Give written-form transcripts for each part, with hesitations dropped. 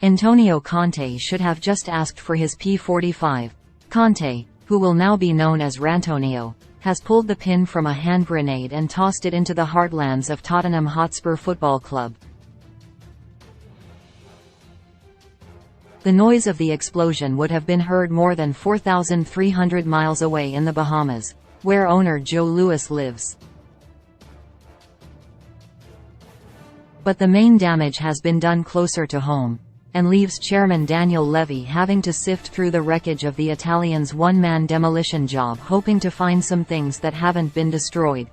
Rantonio Conte should have just asked for his P45. Conte, who will now be known as Rantonio, has pulled the pin from a hand grenade and tossed it into the heartlands of Tottenham Hotspur Football Club. The noise of the explosion would have been heard more than 4,300 miles away in the Bahamas, where owner Joe Lewis lives. But the main damage has been done closer to home, and leaves chairman Daniel Levy having to sift through the wreckage of the Italians' one-man demolition job, hoping to find some things that haven't been destroyed.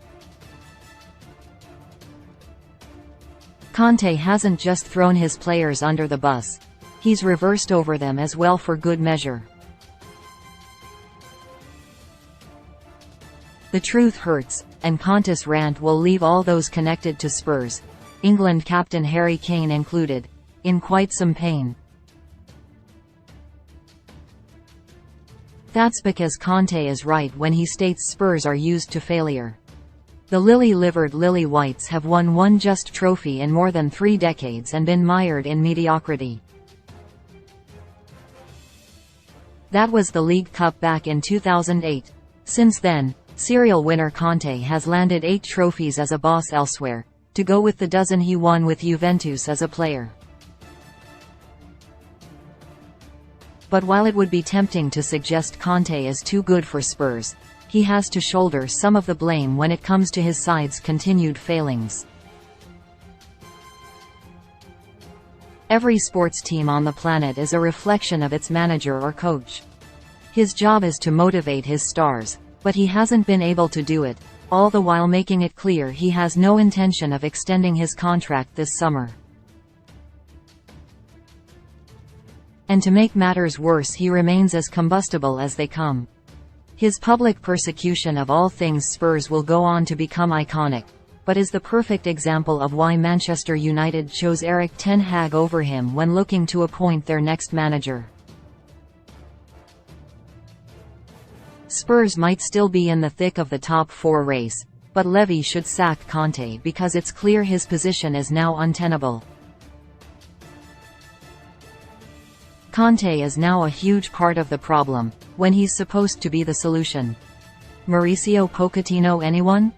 Conte hasn't just thrown his players under the bus. He's reversed over them as well for good measure. The truth hurts, and Conte's rant will leave all those connected to Spurs, England captain Harry Kane included, in quite some pain. That's because Conte is right when he states Spurs are used to failure. The lily-livered Lily Whites have won one just trophy in more than 3 decades and been mired in mediocrity. That was the League Cup back in 2008. Since then, serial winner Conte has landed 8 trophies as a boss elsewhere, to go with the dozen he won with Juventus as a player. But while it would be tempting to suggest Conte is too good for Spurs, he has to shoulder some of the blame when it comes to his side's continued failings. Every sports team on the planet is a reflection of its manager or coach. His job is to motivate his stars, but he hasn't been able to do it, all the while making it clear he has no intention of extending his contract this summer. And to make matters worse, he remains as combustible as they come. His public persecution of all things Spurs will go on to become iconic, but is the perfect example of why Manchester United chose Erik ten Hag over him when looking to appoint their next manager. Spurs might still be in the thick of the top 4 race, but Levy should sack Conte because it's clear his position is now untenable. Conte is now a huge part of the problem, when he's supposed to be the solution. Mauricio Pochettino, anyone?